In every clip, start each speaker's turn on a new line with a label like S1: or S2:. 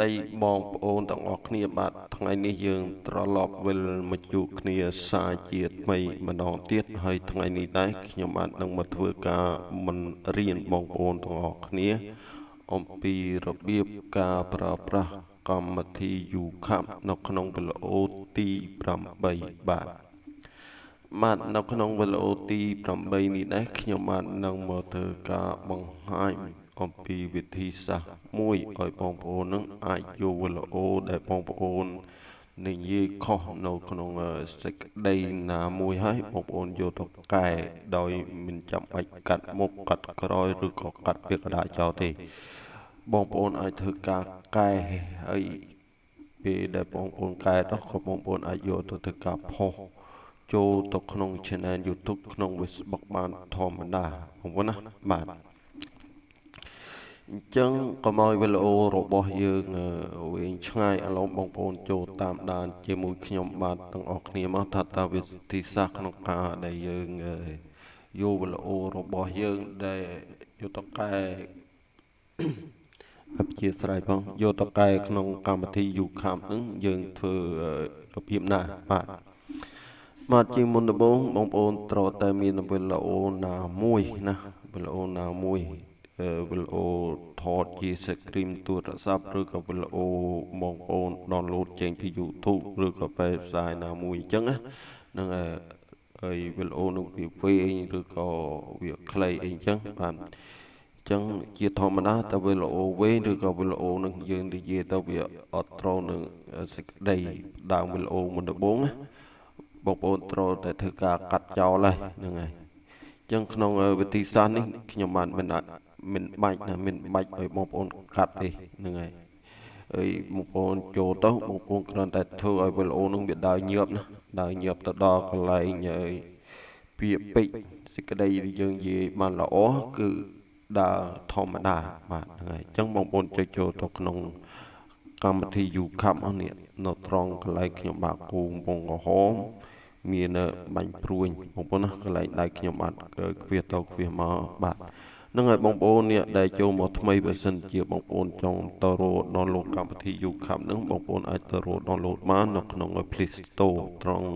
S1: ដីបងប្អូនទាំងអស់គ្នាបាទថ្ងៃនេះយើងត្រឡប់វិលមកជួបគ្នាសាជាថ្មីម្ដងទៀតហើយថ្ងៃនេះដែរខ្ញុំបាទនឹងមកធ្វើការមិនរៀនបងប្អូនទាំងអស់គ្នាអំពីរបៀបការប្រើប្រាស់កម្មវិធី YouCut នៅក្នុងវីដេអូទី8បាទនៅក្នុងវីដេអូទី8នេះដែរខ្ញុំបាទនឹងមកធ្វើការបង្ហាញអំពីវិធីសាស្ត្រមួយឲ្យបងប្អូននឹងអាចយកវីដេអូដែលបងប្អូននិយាយខុសនៅក្នុងសេចក្តីណាមួយហើយបងប្អូនយកទៅកែដោយមិនចាំបាច់កាត់មុខកាត់ក្រោយឬក៏កាត់ពាក្យកដាចោលទេបងប្អូនអាចធ្វើការកែហើយពេលដែលបងប្អូនកែទៅក៏បងប្អូនអាចយកទៅធ្វើការផុសចូលទៅក្នុង channel YouTube ក្នុង Facebook បានធម្មតាបងប្អូនណាបាទអញ្ចឹងកុំឲ្យវីដេអូរបស់យើងវែងឆ្ងាយឥឡូវបងប្អូនចូលតាមដានជាមួយខ្ញុំបាទទាំងអស់គ្នាមកថាវិធីសាស្ត្រក្នុងការដែលយើងយកវីដេអូរបស់យើងដែលយកទៅកែអព្យាស្រ័យផងយកទៅកែក្នុងកម្មវិធី YouCut ហ្នឹងយើងធ្វើរបៀបណាបាទជាមុនដំបូងបងប្អូនត្រូវតែមានវីដេអូណាមួយណាវីដេអូណាមួយវីដេអូថតជា stream ទូរស័ព្ទឬក៏វីដេអូបងប្អូន download ចេញពី YouTube ឬក៏បែបផ្សាយណាមួយអញ្ចឹងណានឹងហើយវីដេអូនឹងវាវែងឬក៏វាខ្លីអីអញ្ចឹងបាទចឹងជាធម្មតាតែវីដេអូវែងឬក៏វីដេអូនឹងយើងនិយាយទៅវាអត់ត្រូវនឹងសេចក្តីដើមវីដេអូមុនដំបូងណាបងប្អូនត្រូវតែធ្វើការកាត់ចោលហើយហ្នឹងហើយចឹងក្នុងវិធីសាស្ត្រនេះខ្ញុំបានមិនបាច់ឲ្យបងប្អូនកាត់ទេហ្នឹងហើយហើយបងប្អូនចូលទៅបងប្អូនគ្រាន់តែធ្វើឲ្យវីដេអូនឹងវាដើរញាប់ណាដើរញាប់ទៅដល់កន្លែងពាក្យពេចន៍សេចក្តីដែលយើងនិយាយបានល្អគឺដើរធម្មតាបាទហ្នឹងហើយអញ្ចឹងបងប្អូនចុចចូលទៅក្នុងកម្មវិធី YouCut នេះនៅត្រង់កន្លែងខ្ញុំបាទគូកំពង់ក្រហមមានបាញ់ព្រួយបងប្អូនណាកន្លែងដៃខ្ញុំបាទខ្វះទៅខ្វះមកបាទហ្នឹងហើយបងប្អូននេះដែលចូលមកថ្មីបើសិនជាបងប្អូនចង់ទៅរក download កម្មវិធី YouCut ហ្នឹងបងប្អូនអាចទៅរក download បាននៅក្នុង Play Store ត្រង់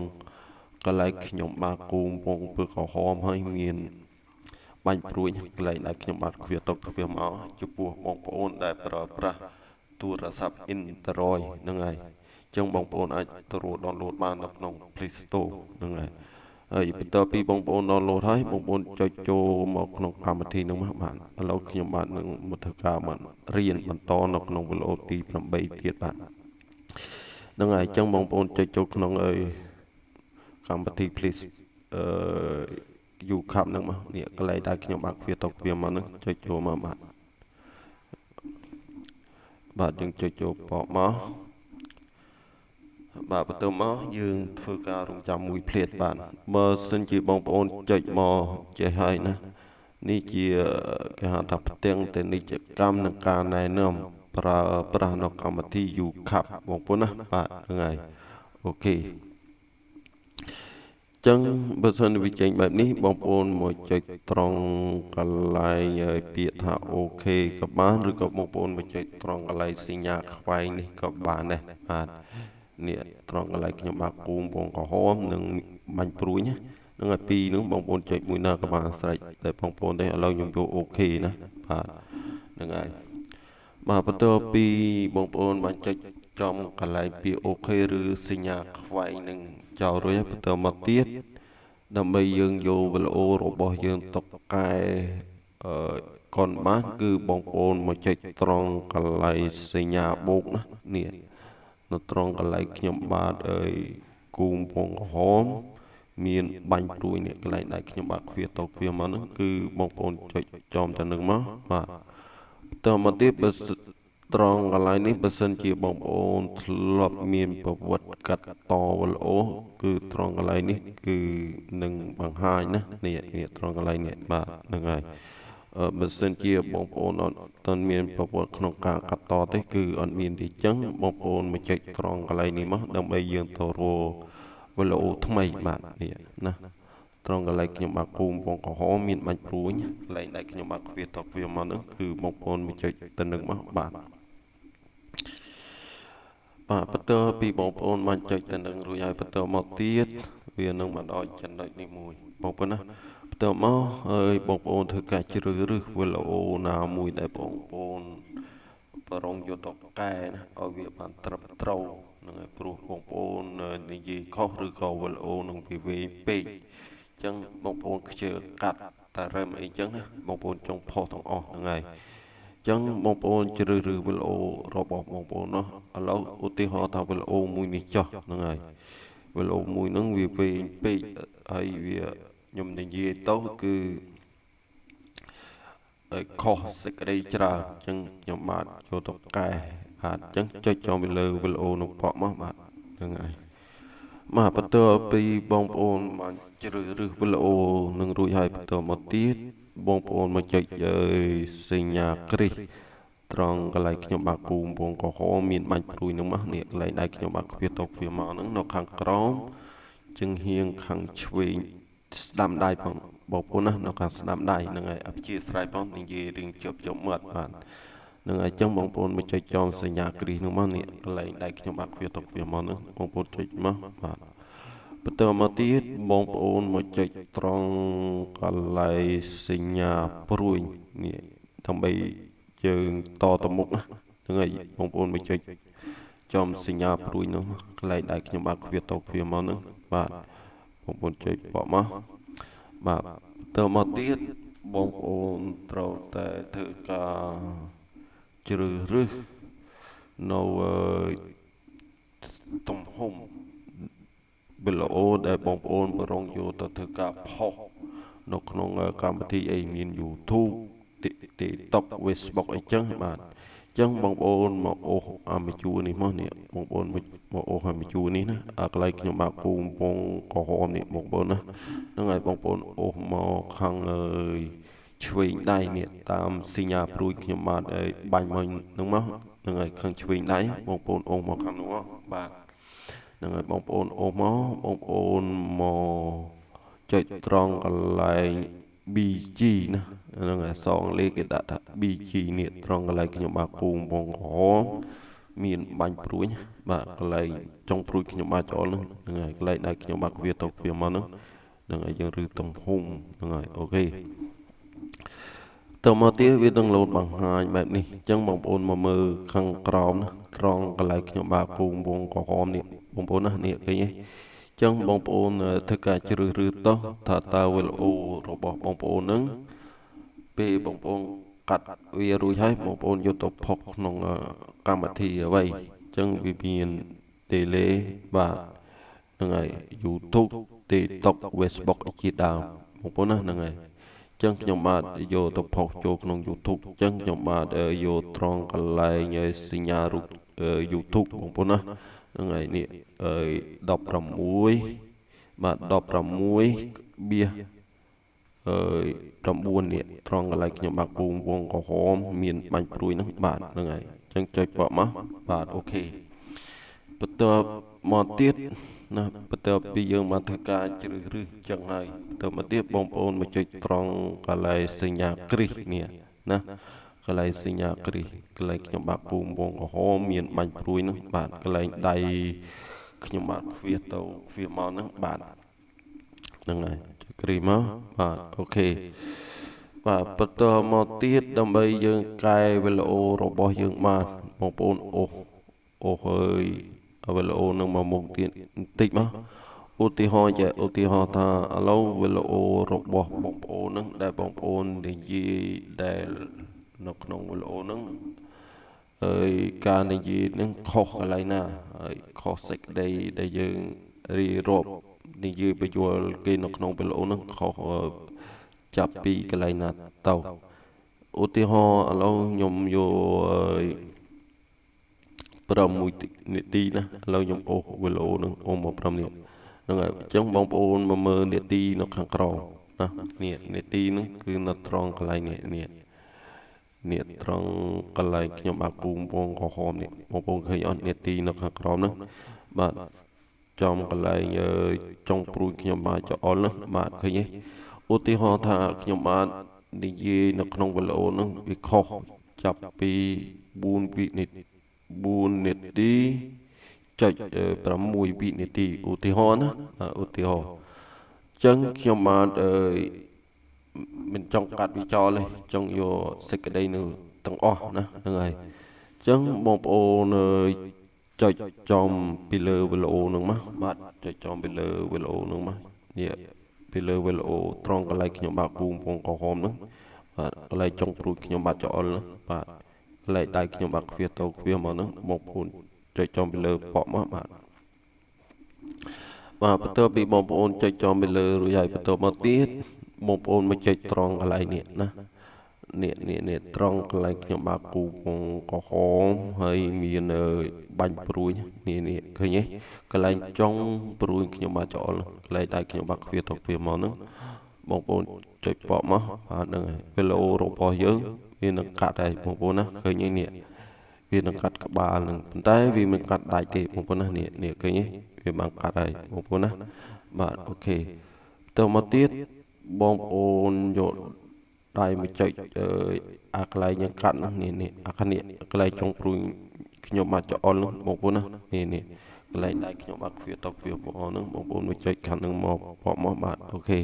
S1: កន្លែងខ្ញុំបាទគូកំពង់ក្រហមហើយមានបាញ់ព្រួយកន្លែងដែលខ្ញុំបាទខ្វះទៅខ្វះមកចំពោះបងប្អូនដែលប្រើប្រាស់ទូរស័ព្ទ Android ហ្នឹងហើយចឹងបងប្អូនអាចទៅរក download បាននៅក្នុង Play Store ហ្នឹងហើយបន្ទាប់ពីបងប្អូន download ហើយបងប្អូនចុចចូលមកក្នុងកម្មវិធីហ្នឹងមកបាទឥឡូវខ្ញុំបាទនឹងមកធ្វើការបានរៀនបន្តនៅក្នុងវីដេអូទី8ទៀតបាទហ្នឹងហើយចឹងបងប្អូនចុចចូលក្នុងកម្មវិធី Play YouCut ហ្នឹងមកនេះកន្លែងដែលខ្ញុំបាទខ្វះទៅខ្វះមកហ្នឹងចុចចូលមកបាទយើងចុចចូលបកមកបាទបន្ទាប់មកយើងធ្វើការរងចាំមួយភ្លាតបាទបើសិនជាបងប្អូនចុចមកចេះហើយណានេះជាគេហៅថាផ្ទាំងពាណិជ្ជកម្មនិងការណែនាំប្រើប្រាស់នៅកម្មវិធី YouCut បងប្អូនណាបាទហ្នឹងហើយអូខេចឹងបើសិនវាចេញបែបនេះបងប្អូនមកចុចត្រង់កន្លែងពាក្យថាអូខេក៏បានឬក៏បងប្អូនមកចុចត្រង់កន្លែងសញ្ញាខ្វែងនេះក៏បានដែរបាទនេះត្រង់កន្លែងខ្ញុំបាទគូកំពង់ក្រហមនិងបាញ់ព្រួយណានឹងឲ្យពីរនោះបងប្អូនចុចមួយណាក៏បានស្រេចតែបងប្អូនទេឥឡូវខ្ញុំយកអូខេណាបាទហ្នឹងហើយបាទបន្ទាប់ពីបងប្អូនបានចុចចំកន្លែងពាក្យអូខេឬសញ្ញាខ្វែងនឹងចោលរួចហើយបន្តមកទៀតដើម្បីយើងយកវីដេអូរបស់យើងទៅកែកនបានគឺបងប្អូនមកចុចត្រង់កន្លែងសញ្ញាបូកណានេះនៅត្រង់កន្លែងខ្ញុំបាទគូកំពង់ក្រហមមានបាញ់ព្រួយនេះកន្លែងដែលខ្ញុំបាទខ្វះទៅខ្វះមកហ្នឹងគឺបងប្អូនចុចចំទៅនឹងមកបាទតមកទៀតបើត្រង់កន្លែងនេះបើសិនជាបងប្អូនធ្លាប់មានប្រវត្តិកាត់តវីដេអូគឺត្រង់កន្លែងនេះគឺនឹងបង្ហាញណានេះត្រង់កន្លែងនេះបាទហ្នឹងហើយបើសិនជាបងប្អូនអត់មានប្រវត្តិក្នុងការកាត់តទេគឺអត់មានទេចឹងបងប្អូនមកចុចត្រង់កន្លែងនេះមកដើម្បីយើងទៅរកវីដេអូថ្មីបាទនេះណាត្រង់កន្លែងខ្ញុំបាទគូកំពង់ក្រហមមានបាញ់ព្រួយកន្លែងដែលខ្ញុំបាទខ្វះទៅខ្វះមកហ្នឹងគឺបងប្អូនមកចុចទៅនឹងមកបាទ បាទបន្តពីបងប្អូនបានចុចទៅនឹងរួចហើយបន្តមកទៀតវានឹងមកដល់ចំណុចនេះមួយបងប្អូនណាបន្តមកហើយបងប្អូនធ្វើការជ្រើសរើសវីដេអូណាមួយដែលបងប្អូនប្រងយកទៅកែណាឲ្យវាបានត្រឹមត្រូវនឹងឲ្យព្រោះបងប្អូននិយាយខុសឬក៏វីដេអូនឹងវាវែងពេកអញ្ចឹងបងប្អូនខ្ជិលកាត់តែរឹមអីចឹងណាបងប្អូនចង់ផុសទាំងអស់ហ្នឹងហើយចឹងបងប្អូនជ្រើសរើសវីដេអូរបស់បងប្អូននោះឥឡូវឧទាហរណ៍ថាវីដេអូមួយនេះចោះហ្នឹងហើយវីដេអូមួយហ្នឹងវាវែងពេកហើយវាខ្ញុំនិយាយទៅគឺខុសសេចក្តីច្រើនចឹងខ្ញុំបាទយកទៅកែបាទចឹងចុចចំពីលើវីដេអូនោះបកមកបាទហ្នឹងហើយបាទបន្តពីបងប្អូនបានជ្រើសរើសវីដេអូនឹងរួចហើយបន្តមកទៀតបងប្អូនមកចុចសញ្ញាគ្រីសត្រង់កន្លែងខ្ញុំបាក់គូកំពងក្រហមមានបាញ់ព្រួយនឹងមកនេះកន្លែងដែលខ្ញុំបាក់គ្វាតកវាមកហ្នឹងនៅខាងក្រោមจึงហៀងខាងឆ្វេងស្ដាំដៃផងបងប្អូនណានៅខាងស្ដាំដៃហ្នឹងហើយអព្យាស្រ័យផងនិយាយរឿងជាប់មាត់បាទនឹងហើយចឹងបងប្អូនមកចុចចងសញ្ញាគ្រីសនោះមកនេះកន្លែងដែលខ្ញុំបាក់គ្វាតកវាមកហ្នឹងបងប្អូនចុចមកបាទបន្តមកទៀតបងប្អូនមកចុចត្រង់កន្លែងសញ្ញាព្រួយនេះដើម្បីយើងតទៅមុខហ្នឹងហើយបងប្អូនមកចុចចំសញ្ញាព្រួយនោះកន្លែងដែលខ្ញុំបាក់គ្វាតកវាមកហ្នឹងបាទបងប្អូនចុចបកមកបាទបន្តមកទៀតបងប្អូនត្រូវតែធ្វើការជ្រើសរើសនៅទំហំវីដេអូដែលបងប្អូនប្រងយកទៅធ្វើការផុសនៅក្នុងកម្មវិធីអីមាន YouTube TikTok Facebook អីចឹងបាទអញ្ចឹងបងប្អូនមកអូសអាមជួរនេះមកនេះបងប្អូនមកអូសអាមជួរនេះណាកន្លែងខ្ញុំបាក់គូកំពងក្រហមនេះបងប្អូនណាហ្នឹងហើយបងប្អូនអូសមកខាងឆ្វេងដៃនេះតាមសញ្ញាព្រួយខ្ញុំបាទបាញ់មកហ្នឹងមកហ្នឹងហើយខាងឆ្វេងដៃបងប្អូនអូសមកខាងនោះបាទហ្នឹងហើយបងប្អូនអូសមកបងប្អូនមកចុចត្រង់កន្លែង BG ណាហ្នឹងហើយសងលេខគេដាក់ថា BG នេះត្រង់កន្លែងខ្ញុំបាក់គូកំពងក្រហមមានបាញ់ព្រួយបាទកន្លែងចុងព្រួយខ្ញុំបាក់ចូលហ្នឹងហើយកន្លែងដែលខ្ញុំបាក់វាទៅវាមកហ្នឹងហើយយើងរឺទំហំហ្នឹងហើយអូខេតមកទៀតវានឹងលោតបង្ហាញបែបនេះអញ្ចឹងបងប្អូនមកមើលខាងក្រោមណាត្រង់កន្លែងខ្ញុំបាក់គូកំពងក្រហមនេះបងប្អូនណានេះឃើញទេចឹងបងប្អូនធ្វើការជ្រើសរើសទៅថាតើវីដេអូរបស់បងប្អូនហ្នឹងពេលបងប្អូនកាត់វារួចហើយបងប្អូនយកទៅផុសក្នុងកម្មវិធីអ្វីចឹងវាមាន tele បាទហ្នឹងហើយ YouTube TikTok Facebook ជាដើមបងប្អូនណាហ្នឹងហើយចឹងខ្ញុំបាទយកទៅផុសចូលក្នុង YouTube ចឹងខ្ញុំបាទយកត្រង់កន្លែងសញ្ញារូប YouTube បងប្អូនណាហ្នឹងហើយនេះ16បាទ16បៀស9នេះត្រង់កន្លែងខ្ញុំបាក់ពូវងក្រហមមានបាញ់ព្រួយហ្នឹងបាទហ្នឹងហើយអញ្ចឹងចុចបកមកបាទអូខេបន្តមកទៀតណាបន្តពីយើងបានធ្វើការជ្រើសរើសអញ្ចឹងហើយបន្តមកទៀតបងប្អូនមកចុចត្រង់កន្លែងសញ្ញាគ្រីសនេះណាកន្លែងសញ្ញាគ្រីសកន្លែងខ្ញុំបាក់ពូវងក្រហមមានបាញ់ព្រួយហ្នឹងបាទកន្លែងដៃខ្ញុំបាទខ្វៀសទៅខ្វៀសមកហ្នឹងបាទហ្នឹងហើយចុចគ្រីមកបាទអូខេបាទបន្តមកទៀតដើម្បីយើងកែវីដេអូរបស់យើងបាទបងប្អូនអូហើយវីដេអូនឹងមកមុខទៀតបន្តិចមកឧទាហរណ៍ថាឥឡូវវីដេអូរបស់បងប្អូនហ្នឹងដែលបងប្អូននិយាយដែលនៅក្នុងវីដេអូហ្នឹងហើយការនិយាយហ្នឹងខុសកន្លែងណាហើយខុសសេចក្តីដែលយើងរៀបរាប់និយាយបញ្យល់គេនៅក្នុងវីដេអូហ្នឹងខុសចាប់ពីកន្លែងណាទៅឧទាហរណ៍ឥឡូវខ្ញុំយក5នាទីណាឥឡូវខ្ញុំអូសវីដេអូហ្នឹងអូសមក5នាទីហ្នឹងហើយអញ្ចឹងបងប្អូនមកមើលនាទីនៅខាងក្រោមណានេះនាទីហ្នឹងគឺនៅត្រង់កន្លែងនេះត្រង់កន្លែងខ្ញុំបាក់គូកំពងក្រហមនេះបងប្អូនឃើញអត់នាទីនៅខាងក្រោមហ្នឹងបាទចំកន្លែងចុងព្រួយខ្ញុំបាទចោលហ្នឹងបាទឃើញទេឧទាហរណ៍ថាខ្ញុំបាទនិយាយនៅក្នុងវីដេអូហ្នឹងវាខុសចាប់ពី4នាទី ចុច6វិនាទីឧទាហរណ៍ណាឧទាហរណ៍ចឹងខ្ញុំបានមិនចង់កាត់វាចោលទេចង់យកសេចក្តីនៅទាំងអស់ណាហ្នឹងហើយចឹងបងប្អូនចុចចំពីលើវីដេអូហ្នឹងមកបាទចុចចំពីលើវីដេអូហ្នឹងមកនេះពីលើវីដេអូត្រង់កន្លែងខ្ញុំបាក់គូពងក្រហមហ្នឹងបាទកន្លែងចុងព្រួយខ្ញុំបាត់ចោលហ្នឹងបាទកន្លែងដៃខ្ញុំបាក់ខ្វះទៅខ្វះមកហ្នឹងបងប្អូនចុចចំពីលើប៉ក់មកបាទបន្ទាប់ពីបងប្អូនចុចចំពីលើរួចហើយបន្ទាប់មកទៀតបងប្អូនមកចុចត្រង់កន្លែងនេះណានេះត្រង់កន្លែងខ្ញុំបាក់គូពងក្រហមហើយមានបាញ់ព្រួយនេះឃើញទេកន្លែងចុងព្រួយខ្ញុំបាក់ចោលកន្លែងដៃខ្ញុំបាក់ខ្វះទៅខ្វះមកហ្នឹងបងប្អូនចុចប៉ក់មកបាទហ្នឹងហើយវីដេអូរបស់យើងវានឹងកាត់ហើយបងប្អូនណាឃើញទេនេះវានឹងកាត់ក្បាលនឹងប៉ុន្តែវាមិនកាត់ដាច់ទេបងប្អូនណានេះឃើញទេវាបានកាត់ហើយបងប្អូនណាបាទអូខេទៅមកទៀតបងប្អូនយកដៃមកចុចអាកន្លែងយើងកាត់នេះអាខាងនេះកន្លែងចុងព្រួយខ្ញុំបាត់ចោលនោះបងប្អូនណានេះកន្លែងដៃខ្ញុំបាត់ខ្វះទៅខ្វះបងហ្នឹងបងប្អូនមកចុចខាងហ្នឹងមកបកមកបាទអូខេ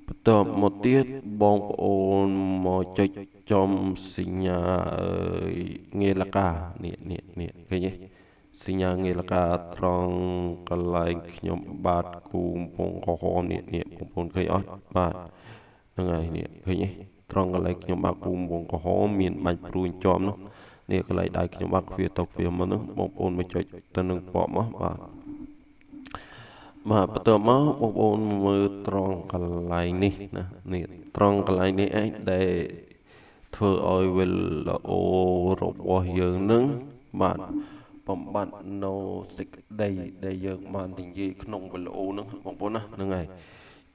S1: បន្ទាប់មកទៀតបងប្អូនមកចុចចំសញ្ញាងាយលកានេះឃើញទេសញ្ញាងាយលកាត្រង់កន្លែងខ្ញុំបាទគូពងក្រហមនេះបងប្អូនឃើញអត់បាទហ្នឹងហើយនេះឃើញទេត្រង់កន្លែងខ្ញុំបាទគូពងក្រហមមានបាញ់ព្រួយជាប់នោះនេះកន្លែងដៃខ្ញុំបាទខ្វះទៅខ្វះមកនោះបងប្អូនមកចុចទៅនឹងពកមកបាទបន្ទាប់មកបងប្អូនមើលត្រង់កន្លែងនេះណានេះត្រង់កន្លែងនេះឯងដែលធ្វើឲ្យវីដេអូរបស់យើងនឹងបាទបំបត្តិនៅសេចក្តីដែលយើងបាននិយាយក្នុងវីដេអូហ្នឹងបងប្អូនណាហ្នឹងហើយ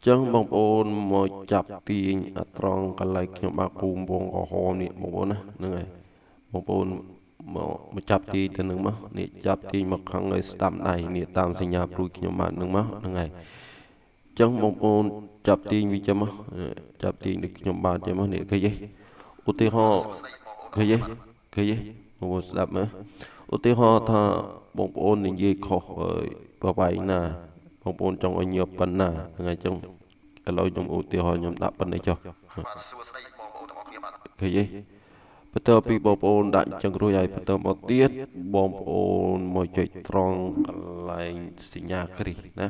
S1: ចឹងបងប្អូនមកចាប់ទាញត្រង់កន្លែងខ្ញុំបាទគូពងក្រហមនេះបងប្អូនណាហ្នឹងហើយបងប្អូនមកចាប់ទាញទៅនឹងមកនេះចាប់ទាញមកខាងឲ្យស្ដាំដៃនេះតាមសញ្ញាព្រួយខ្ញុំបាទនឹងមកហ្នឹងហើយចឹងបងប្អូនចាប់ទាញវាចឹងមកចាប់ទាញដូចខ្ញុំបាទចឹងមកនេះឃើញទេឧទាហរណ៍ឃើញទេបងប្អូនស្ដាប់មើលឧទាហរណ៍ថាបងប្អូននិយាយខុសប្រវែងណាបងប្អូនចង់ឲ្យញើបប៉ុណ្ណាហ្នឹងហើយចឹងឥឡូវខ្ញុំឧទាហរណ៍ខ្ញុំដាក់ប៉ុណ្ណេះចុះសួស្ដីបងប្អូនទាំងអស់គ្នាបាទឃើញទេបន្ទាប់ពីបងប្អូនដាក់អញ្ចឹងរួចហើយបន្តមកទៀតបងប្អូនមកចុចត្រង់កន្លែងសញ្ញាគ្រីសណា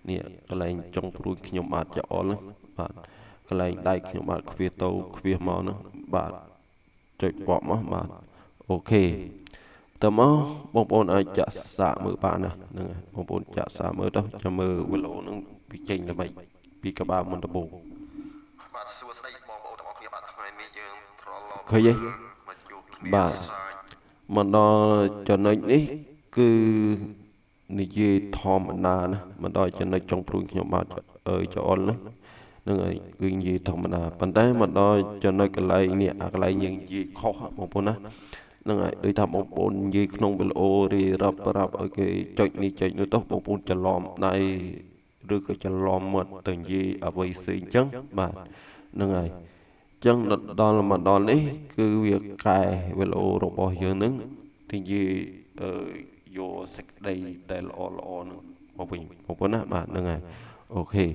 S1: នេះកន្លែងចុងព្រួយខ្ញុំបាទចោលហ្នឹងបាទកន្លែងដៃខ្ញុំបាទខ្វះទៅខ្វះមកហ្នឹងបាទចុចបកមកបាទអូខេតើមកបងប្អូនអាចចាក់សាកមើលបានណាហ្នឹងហើយបងប្អូនចាក់សាកមើលទៅចាំមើលវីដេអូហ្នឹងវាចេញល្បិចពីក្បាលមុនដំបូងបាទសួស្ដីបងប្អូនទាំងអស់គ្នាបាទថ្ងៃនេះយើងត្រឡប់ឃើញទេបាទមកដល់ចំណុចនេះគឺនិយាយធម្មតាណាមកដល់ចំណុចចុងព្រួយខ្ញុំបាទចោលហ្នឹងហើយគឺនិយាយធម្មតាប៉ុន្តែមកដល់ចំណុចកន្លែងនេះអាកន្លែងយើងនិយាយខុសបងប្អូនណាហ្នឹងហើយដូចថាបងប្អូននិយាយក្នុងវីដេអូរៀបរាប់ឲ្យគេចុចនេះចុចនោះទៅបងប្អូនច្រឡំដៃឬក៏ច្រឡំមាត់ទៅនិយាយអ្វីផ្សេងអញ្ចឹងបាទហ្នឹងហើយចឹងដល់មកដល់នេះគឺវាកែវីដេអូរបស់យើងនឹងនិយាយយកសេចក្តីដែលល្អនឹងមកវិញបងប្អូនណាបាទហ្នឹងហើយអូខេ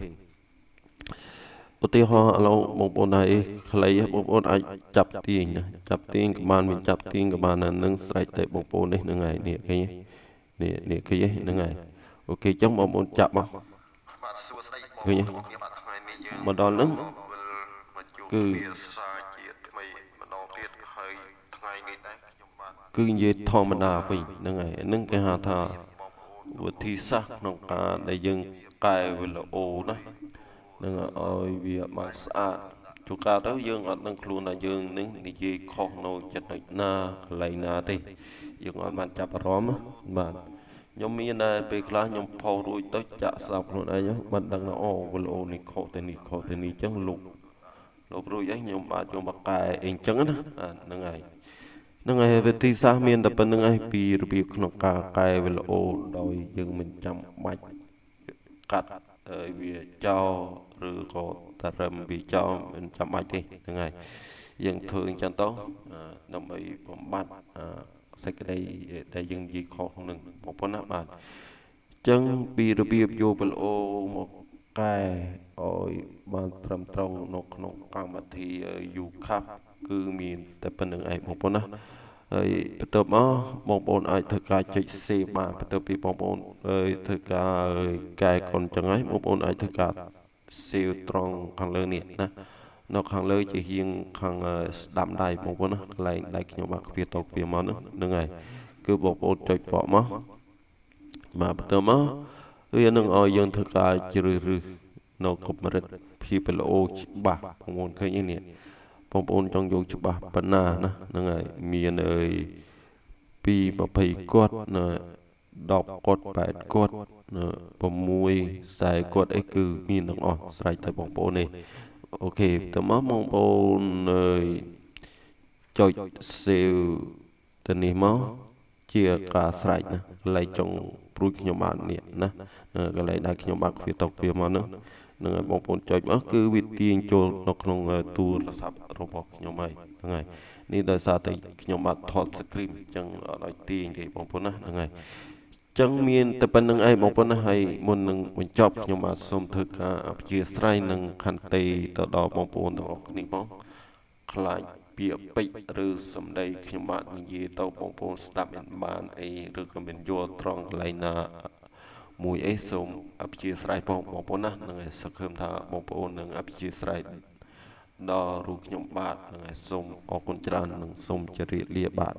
S1: ឧទាហរណ៍ឥឡូវបងប្អូនហើយខ្លីបងប្អូនអាចចាប់ទាញណាចាប់ទាញក៏បានមានចាប់ទាញក៏បាននឹងស្រេចតែបងប្អូននេះហ្នឹងហើយនេះឃើញនេះឃើញហ្នឹងហើយអូខេចឹងបងប្អូនចាប់មកបាទសួស្តីបងប្អូនបាទថ្ងៃនេះយើងមកដល់ហ្នឹងគឺគឺនិយាយធម្មតាវិញហ្នឹងហើយហ្នឹងគេហៅថាវិធីសាស្ត្រក្នុងការដែលយើងកែវីដេអូណានឹងឲ្យវាបានស្អាតជួនកាលទៅយើងអត់ដឹងខ្លួនថាយើងនឹងនិយាយខុសនៅចំណុចណាកន្លែងណាទេយើងអត់បានចាប់អារម្មណ៍បាទខ្ញុំមានដែរពេលខ្លះខ្ញុំផុសរួចទៅចាក់សាប់ខ្លួនឯងបានដឹងថាអូវីដេអូនេះខុសទៅនេះខុសទៅនេះអញ្ចឹងលោករួចហើយខ្ញុំបាទយកមកកែអីអញ្ចឹងណាហ្នឹងហើយហ្នឹងហើយវិធីសាស្ត្រមានតែប៉ុណ្្នឹងឯងពីរបៀបក្នុងការកែវីដេអូដោយយើងមិនចាំបាច់កាត់វាចោលឬក៏តែរឹមវាចោលមិនចាំបាច់ទេហ្នឹងហើយយើងធ្វើអញ្ចឹងទៅដើម្បីបំបត្តិ សេចក្តីដែលយើងនិយាយខុសនឹងបងប្អូនណាបាទចឹងពីរបៀបយកប្លអូមកកែឲ្យបានត្រឹមត្រូវនៅក្នុងកម្មវិធី YouCut គឺមានតែប៉ុណ្្នឹងឯងបងប្អូនណាហើយបន្ទាប់មកបងប្អូនអាចធ្វើការចុច save បានបន្ទាប់ពីបងប្អូនធ្វើការកែកុនចឹងហើយបងប្អូនអាចធ្វើការ save ត្រង់ខាងលើនេះណានៅខាងលើជារៀងខាងស្ដាំដៃបងប្អូនណាកន្លែងដៃខ្ញុំបាទខ្ពៀតទៅខ្ពៀមកហ្នឹងហើយគឺបងប្អូនចុចបកមកបាទបន្ទាប់មកវានឹងឲ្យយើងធ្វើការជ្រើសរើសនៅកម្រិតភាពល្អច្បាស់បងប្អូនឃើញនេះបងប្អូនចង់យកច្បាស់ប៉ុណ្ណាណាហ្នឹងហើយមានពី20គាត់ណា10គាត់8គាត់6 40គាត់អីគឺមានទាំងអស់ស្រេចតែបងប្អូននេះអូខេតើមកបងប្អូនចុច save ទៅនេះមកជាការស្រេចណាកន្លែងចុងព្រួយខ្ញុំបាទនេះណាកន្លែងដែលខ្ញុំបាទវាតុកវាមកហ្នឹងហើយបងប្អូនចុចមកគឺវាទាញចូលនៅក្នុងទូរស័ព្ទរបស់ខ្ញុំហើយហ្នឹងហើយនេះដោយសារតែខ្ញុំបាទថត screen អញ្ចឹងអត់ឲ្យទាញទេបងប្អូនណាហ្នឹងហើយចឹងមានតែប៉ុណ្្នឹងឯងបងប្អូនណាហើយមុននឹងបញ្ចប់ខ្ញុំបាទសូមធ្វើការអព្យាស្រ័យនឹងខន្តីទៅដល់បងប្អូនទាំងអស់គ្នាផងខ្លាចពាក្យពេចន៍ឬសម្ដីខ្ញុំបាទនិយាយទៅបងប្អូនស្ដាប់មិនបានអីឬក៏មិនយល់ត្រង់កន្លែងណាមួយអីសូមអព្យាស្រ័យបងប្អូនណានឹងឲ្យសង្ឃឹមថាបងប្អូននឹងអព្យាស្រ័យដល់រូបខ្ញុំបាទនឹងឲ្យសូមអរគុណច្រើននិងសូមជម្រាបលាបាទ